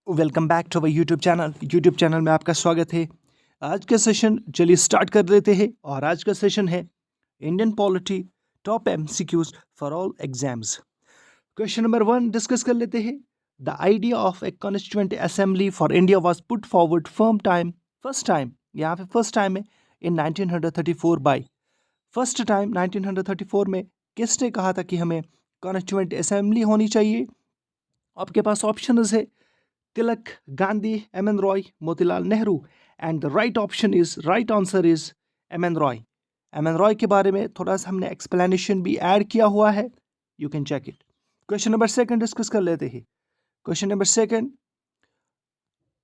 Welcome back to our YouTube channel में आपका स्वागत है। आज का सेशन चलिए स्टार्ट कर लेते हैं और आज का सेशन है Indian polity top MCQs for all exams. Question number 1 discuss कर लेते हैं। The idea of a constituent assembly for India was put forward first time यहाँ पे फर्स्ट टाइम है इन 1934 बाय फर्स्ट टाइम 1934 में किसने कहा था कि हमें कॉन्स्टिट्यूएंट असेंबली होनी चाहिए। आपके पास ऑप्शंस है Tilak, Gandhi, M N Roy, Motilal Nehru and the right answer is M N Roy. M N Roy के बारे में थोड़ा सा हमने एक्सप्लेनेशन भी ऐड किया हुआ है, you can check it. Question number 2 discuss कर लेते हैं। Question number 2,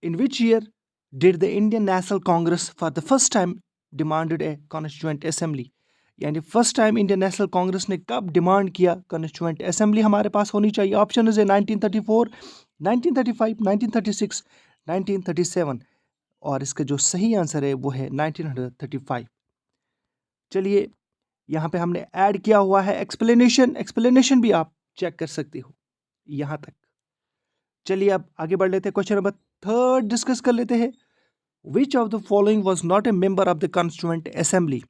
in which year did the Indian National Congress for the first time demanded a constituent assembly. यानी first time Indian National Congress ने कब demand किया constituent assembly हमारे पास होनी चाहिए। ऑप्शन है 1934, 1935, 1936, 1937 और इसका जो सही आंसर है वो है 1935। चलिए यहाँ पे हमने ऐड किया हुआ है एक्सप्लेनेशन भी आप चेक कर सकते हो यहाँ तक। चलिए अब आगे बढ़ लेते हैं। क्वेश्चन नंबर 3 डिस्कस कर लेते हैं। Which of the following was not a member of the constituent assembly.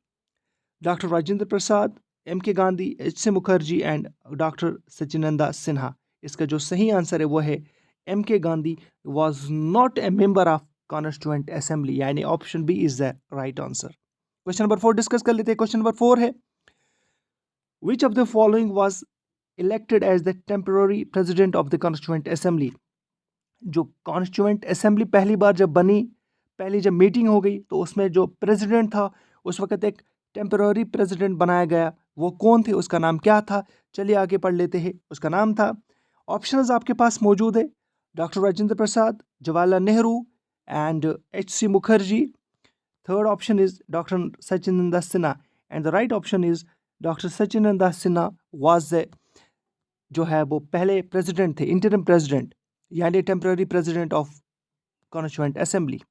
Doctor Rajendra Prasad, M K Gandhi, H C Mukherjee and doctor Sachchidananda Sinha. इसका जो सही आंसर है वो है M K Gandhi was not a member of constituent assembly, यानी option B is the right answer. Question number 4 discuss कर लेते हैं। क्वेश्चन नंबर 4 है which of the following was elected as the temporary president of the constituent assembly. जो constituent assembly पहली बार जब बनी, पहली जब मीटिंग हो गई तो उसमें जो प्रेसिडेंट था उस वक्त एक टेम्पररी प्रेसिडेंट बनाया गया। वो कौन थे, उसका नाम क्या था। चलिए आगे पढ़ लेते हैं। उसका नाम था, ऑप्शंस आपके पास मौजूद है, doctor Rajendra Prasad, Jawaharlal Nehru and H C Mukherjee. Third option is doctor Sachchidananda Sinha and the right option is doctor Sachchidananda Sinha was the जो है वो पहले प्रेसिडेंट थे, इंटरिम प्रेसिडेंट यानी temporary president of constituent assembly,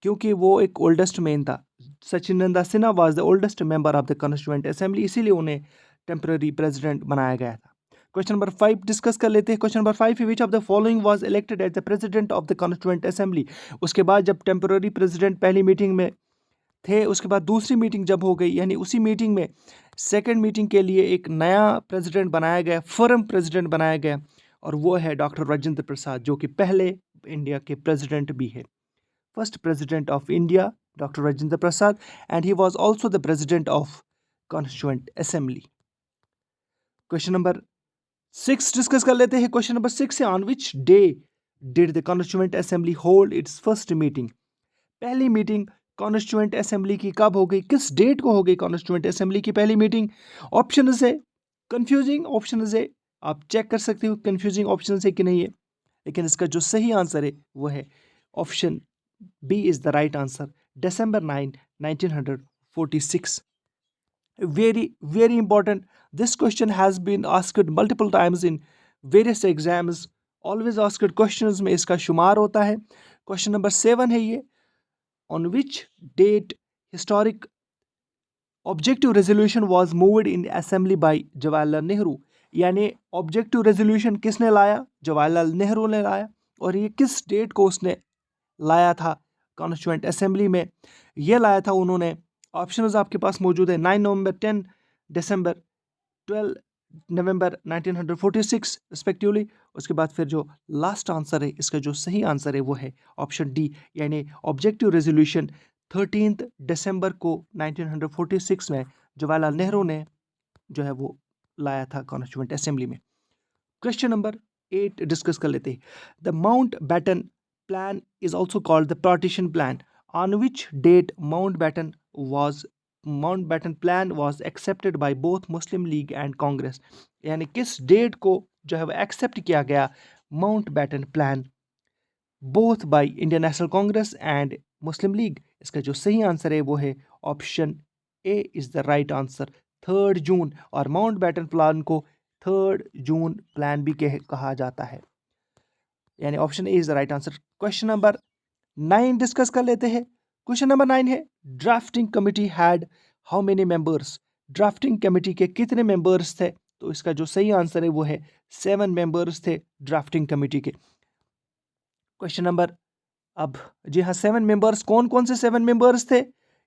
क्योंकि वो एक ओल्डेस्ट मैन था। Sachchidananda Sinha was the oldest member of the constituent assembly, इसीलिए उन्हें टेम्पररी प्रेसिडेंट बनाया गया था। क्वेश्चन नंबर 5 डिस्कस कर लेते हैं। क्वेश्चन नंबर 5 है which of the following was elected as the president of the constituent assembly. उसके बाद जब टेम्पररी प्रेसिडेंट पहली मीटिंग में थे, उसके बाद दूसरी मीटिंग जब हो गई, यानी उसी मीटिंग में सेकेंड मीटिंग के लिए एक नया प्रेसिडेंट बनाया गया, फर्म प्रेसिडेंट बनाया गया, और वो है डॉक्टर राजेंद्र प्रसाद, जो कि पहले इंडिया के प्रेसिडेंट भी है। First president of India doctor Rajendra Prasad and he was also the president of constituent assembly. Question number 6 discuss कर लेते हैं। क्वेश्चन नंबर 6 है on which day did the constituent assembly hold it's first meeting. पहली meeting constituent assembly की कब हो गई, किस डेट को हो गई कॉन्स्टिट्यूएंट असेंबली की पहली मीटिंग। ऑप्शन है कंफ्यूजिंग, ऑप्शन है आप चेक कर सकते हो कंफ्यूजिंग ऑप्शन है कि नहीं है, लेकिन इसका जो सही आंसर है वो है option B is the right answer, December 9, 1946. Very important. This question has been asked multiple times in various exams. Always asked questions में इसका शुमार होता है। क्वेश्चन नंबर 7 है ये, on which date historic objective resolution was moved in assembly by Jawaharlal Nehru. यानी objective resolution किसने लाया, जवाहरलाल नेहरू ने लाया, और ये किस डेट को उसने लाया था कॉन्स्टिट्यूएंट असेंबली में। यह लाया था उन्होंने, ऑप्शंस आपके पास मौजूद है 9 नवंबर, 10 दिसंबर, 12 नवंबर 1946 रिस्पेक्टिवली। उसके बाद फिर जो लास्ट आंसर है, इसका जो सही आंसर है वो है ऑप्शन डी, यानी ऑब्जेक्टिव रेजोल्यूशन 13 दिसंबर को 1946 में जवाहरलाल नेहरू ने जो है वो लाया था कॉन्स्टिट्यूएंट असेंबली में। क्वेश्चन नंबर 8 डिस्कस कर लेते हैं। The Mountbatten plan is also called the partition plan. On which date Mountbatten plan was accepted by both Muslim League and Congress। यानी किस डेट को जो है वो एक्सेप्ट किया गया Mountbatten plan both by Indian National Congress and Muslim league. इसका जो सही आंसर है वो है option A is the right answer, 3 जून। और माउंटबैटन प्लान को 3 जून प्लान भी कहा जाता है, यानी option A is the right answer. Question number 9 discuss कर लेते हैं। क्वेश्चन नंबर 9 है drafting committee had how many members. Drafting committee के कितने मेंबर्स थे, तो इसका जो सही आंसर है वो है 7 मेंबर्स थे ड्राफ्टिंग कमिटी के। क्वेश्चन नंबर, अब जी हाँ, 7 मेंबर्स, कौन कौन से 7 मेंबर्स थे,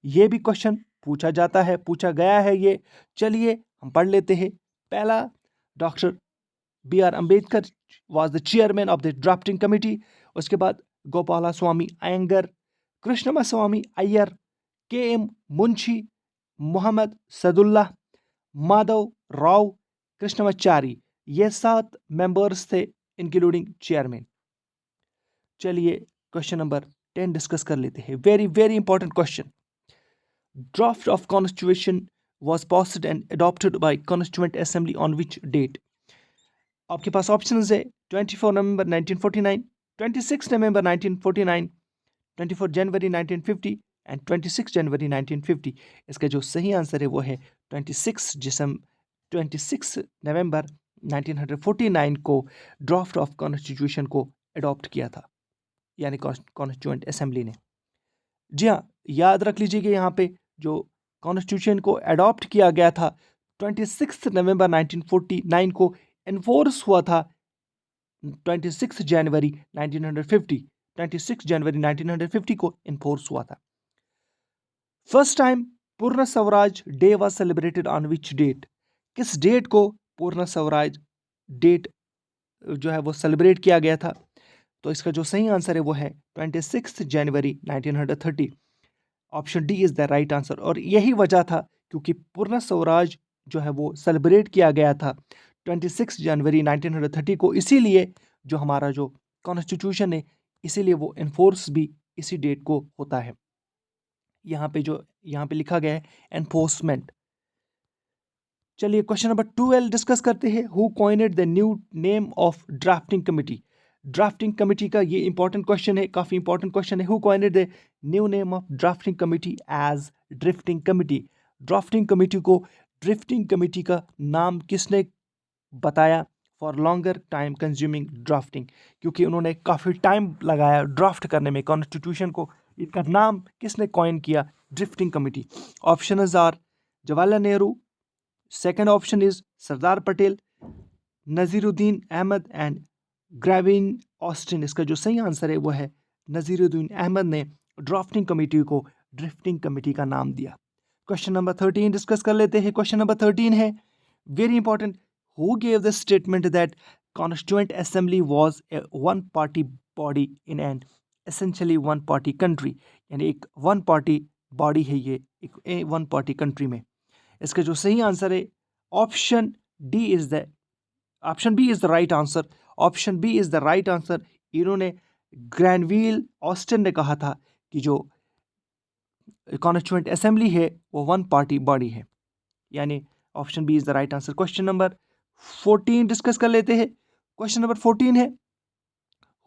ये भी क्वेश्चन पूछा जाता है, पूछा गया है ये। चलिए हम पढ़ लेते हैं। पहला, doctor B.R. Ambedkar was the chairman of the drafting committee. उसके बाद गोपाला स्वामी अयंगर, कृष्णमास्वामी अय्यर, K.M. मुंशी, मोहम्मद सदुल्ला, माधव राव, कृष्णमाचारी, ये 7 मेंबर्स थे इंक्लूडिंग चेयरमैन। चलिए क्वेश्चन नंबर 10 डिस्कस कर लेते हैं। Very very important question. Draft of constitution was passed and adopted by Constituent Assembly on which date? आपके पास ऑप्शंस है 24 नवंबर 1949, 26 नवंबर 1949, 24 जनवरी 1950 एंड 26 जनवरी 1950। इसका जो सही आंसर है वो है 26 नवंबर 1949 को ड्राफ्ट ऑफ कॉन्स्टिट्यूशन को अडॉप्ट किया था, यानी कॉन्स्टिट्यूएंट असेंबली ने। जी हाँ, याद रख लीजिए कि यहाँ पे जो कॉन्स्टिट्यूशन को अडॉप्ट किया गया था 26 नवंबर 1949 को, इन्फोर्स हुआ था 26 जनवरी 1950, 26 जनवरी 1950 को इन्फोर्स हुआ था। First time Purna Swaraj day was celebrated on which date? किस डेट को पूर्ण स्वराज डेट जो है वो सेलिब्रेट किया गया था? तो इसका जो सही आंसर है वो है 26 जनवरी 1930। Option D is the right answer. और यही वजह था क्योंकि पूर्ण स्वराज जो है वो सेलिब्रेट किया गया था 26 जनवरी 1930 को, इसीलिए जो हमारा जो कॉन्स्टिट्यूशन है इसीलिए वो इन्फोर्स भी इसी डेट को होता है। यहाँ पे लिखा गया है एनफोर्समेंट। चलिए क्वेश्चन नंबर 12 डिस्कस करते हैं। Who coined the new name of drafting committee? Drafting committee का ये इंपॉर्टेंट क्वेश्चन है, काफी इंपॉर्टेंट क्वेश्चन है। Who coined the new name of drafting committee as drifting committee? Drafting committee को drifting committee का नाम किसने बताया? For longer time consuming drafting, क्योंकि उन्होंने काफ़ी टाइम लगाया ड्राफ्ट करने में कॉन्स्टिट्यूशन को। इनका नाम किसने कॉइन किया? Drifting committee. Option are Jawaharlal Nehru, second option is Sardar Patel, Naziruddin Ahmad and Granville Austin. इसका जो सही आंसर है वो है नजीरुद्दीन अहमद ने ड्राफ्टिंग कमेटी को ड्रिफ्टिंग कमेटी का नाम दिया। क्वेश्चन नंबर 13 डिस्कस कर लेते हैं। क्वेश्चन नंबर 13 है very important. Who gave the statement that constituent assembly was a one party body in an essentially one party country? यानी एक वन पार्टी बॉडी है ये एक वन पार्टी कंट्री में। इसका जो सही आंसर है option D is the option B is the right answer. Option B is the right answer. इन्होंने ग्रैनविल ऑस्टिन ने कहा था कि जो कॉन्स्टिट्यूएंट असेंबली है वो वन पार्टी बॉडी है, यानी option B is the right answer. Question number 14 discuss कर लेते हैं। क्वेश्चन नंबर 14 है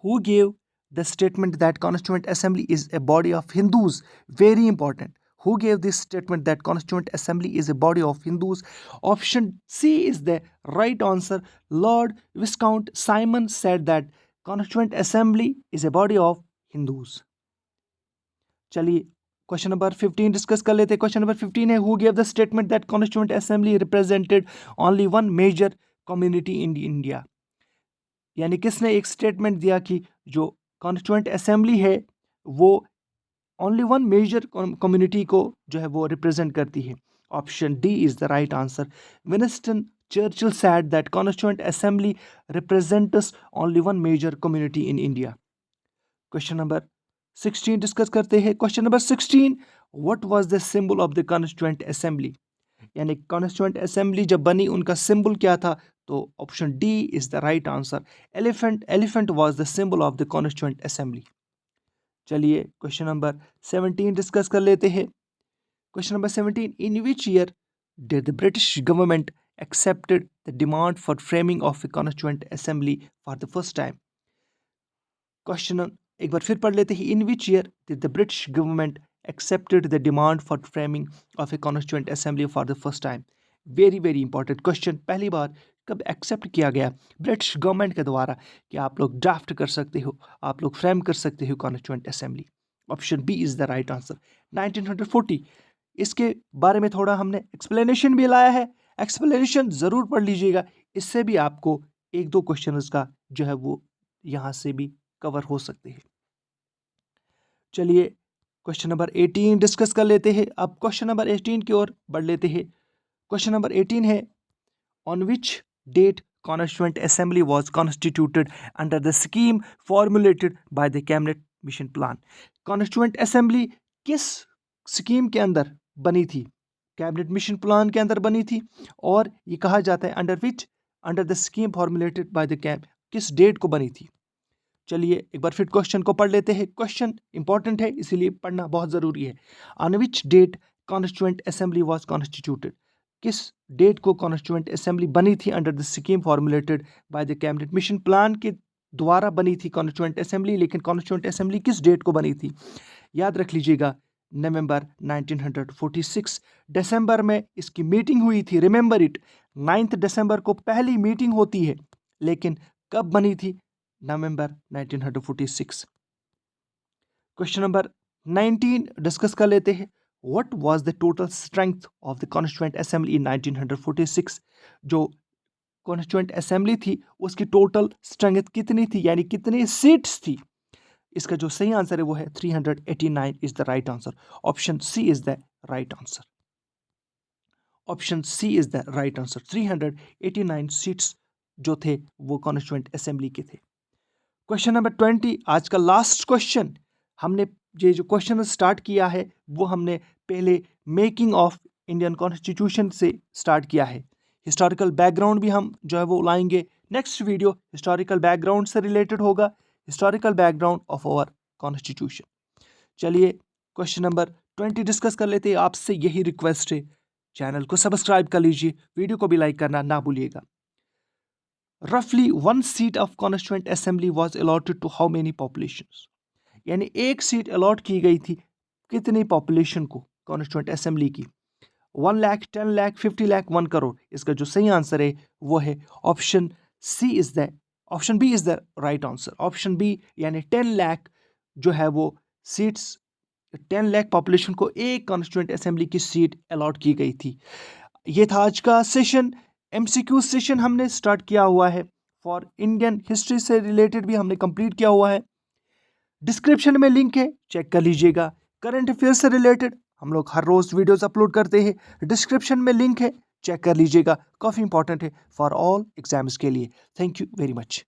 who gave the statement that constituent assembly is a body of Hindus? Very important. Who gave this statement that Constituent Assembly is a body of Hindus? Option C is the right answer. Lord Viscount Simon said that Constituent Assembly is a body of Hindus. चलिए question number 15 discuss कर लेते हैं। Question number 15 है who gave the statement that constituent assembly represented only one major community in India? यानी किसने एक statement दिया कि जो कॉन्स्टिट्यूएंट असेंबली है वो ओनली वन मेजर कम्युनिटी को जो है वो रिप्रेजेंट करती है? Option D is the right answer. Winston Churchill said that constituent assembly represents only one major community in India. Question number 16 discuss करते हैं। Question number 16 what was the symbol of the constituent assembly? यानी constituent assembly जब बनी उनका symbol क्या था? तो option D is the right answer. Elephant was the symbol of the constituent assembly. चलिए क्वेश्चन नंबर 17 डिस्कस कर लेते हैं। Question number 17 in which year did the British government accepted the demand for framing of a constituent assembly for the first time? Question एक बार फिर पढ़ लेते हैं। In which year did the British government accepted the demand for framing of a constituent assembly for the first time? Very very important question. पहली बार कब accept किया गया ब्रिटिश गवर्नमेंट के द्वारा कि आप लोग ड्राफ्ट कर सकते हो, आप लोग फ्रेम कर सकते हो constituent assembly? Option B is the right answer, 1940। इसके बारे में थोड़ा हमने एक्सप्लेनेशन भी लाया है, एक्सप्लेनेशन ज़रूर पढ़ लीजिएगा, इससे भी आपको एक दो क्वेश्चन का जो है वो यहाँ से भी कवर हो सकते हैं। चलिए क्वेश्चन नंबर 18 डिस्कस कर लेते हैं। अब क्वेश्चन नंबर 18 की ओर बढ़ लेते हैं। क्वेश्चन नंबर 18 है, on which date constituent assembly was constituted under the scheme formulated by the cabinet mission plan. Constituent assembly किस स्कीम के अंदर बनी थी? कैबिनेट मिशन प्लान के अंदर बनी थी। और ये कहा जाता है under the scheme formulated by the cab, किस डेट को बनी थी? चलिए एक बार फिर क्वेश्चन को पढ़ लेते हैं। क्वेश्चन इंपॉर्टेंट है, इसीलिए पढ़ना बहुत ज़रूरी है। On which date constituent assembly was constituted, किस डेट को कॉन्स्टिट्यूएंट असेंबली बनी थी under the scheme formulated by the cabinet mission plan के द्वारा बनी थी कॉन्स्टिट्यूएंट असेंबली। लेकिन कॉन्स्टिट्यूएंट असेंबली किस डेट को बनी थी? याद रख लीजिएगा, नवंबर 1946। दिसंबर में इसकी मीटिंग हुई थी। रिमेंबर इट, 9 दिसंबर को पहली मीटिंग होती है। लेकिन कब बनी थी? नवंबर 1946। क्वेश्चन नंबर 19 डिस्कस कर लेते हैं। What was the total strength of the constituent assembly in 1946? जो कॉन्स्टिट्यूएंट असेंबली थी उसकी टोटल स्ट्रेंथ कितनी थी, यानी कितनी सीट्स थी? इसका जो सही आंसर है वो है 389 is the right answer. Option C is the right answer. Option C is the right answer. 389 seats जो थे वो कॉन्स्टिट्यूएंट असेंबली के थे। क्वेश्चन नंबर 20 आज का लास्ट क्वेश्चन। हमने ये जो क्वेश्चन स्टार्ट किया है वो हमने पहले मेकिंग ऑफ इंडियन कॉन्स्टिट्यूशन से स्टार्ट किया है। हिस्टोरिकल बैकग्राउंड भी हम जो है वो लाएंगे। नेक्स्ट वीडियो हिस्टोरिकल बैकग्राउंड से रिलेटेड होगा, historical background of our constitution. चलिए क्वेश्चन नंबर 20 डिस्कस कर लेते हैं। आपसे यही रिक्वेस्ट है, चैनल को सब्सक्राइब कर लीजिए, वीडियो को भी लाइक करना ना भूलिएगा। रफली 1 seat of constituent assembly was allotted to how many populations? यानी एक सीट अलॉट की गई थी कितनी पॉपुलेशन को कॉन्स्टिट्यूएंट असेंबली की? 1 लाख, 10 लाख, 50 लाख, 1 करोड़? इसका जो सही आंसर है वो है option C is the option B is the right answer. Option B यानी 10 लाख जो है वो सीट्स, 10 लाख पॉपुलेशन को एक कॉन्स्टिट्यूएंट असेंबली की सीट अलॉट की गई थी। ये था आज का सेशन। एमसीक्यू सेशन हमने स्टार्ट किया हुआ है। फॉर इंडियन हिस्ट्री से रिलेटेड भी हमने कंप्लीट किया हुआ है। डिस्क्रिप्शन में लिंक है, चेक कर लीजिएगा। करंट अफेयर से रिलेटेड हम लोग हर रोज वीडियोस अपलोड करते हैं। डिस्क्रिप्शन में लिंक है, चेक कर लीजिएगा। काफ़ी इंपॉर्टेंट है फॉर ऑल एग्जाम्स के लिए। Thank you very much.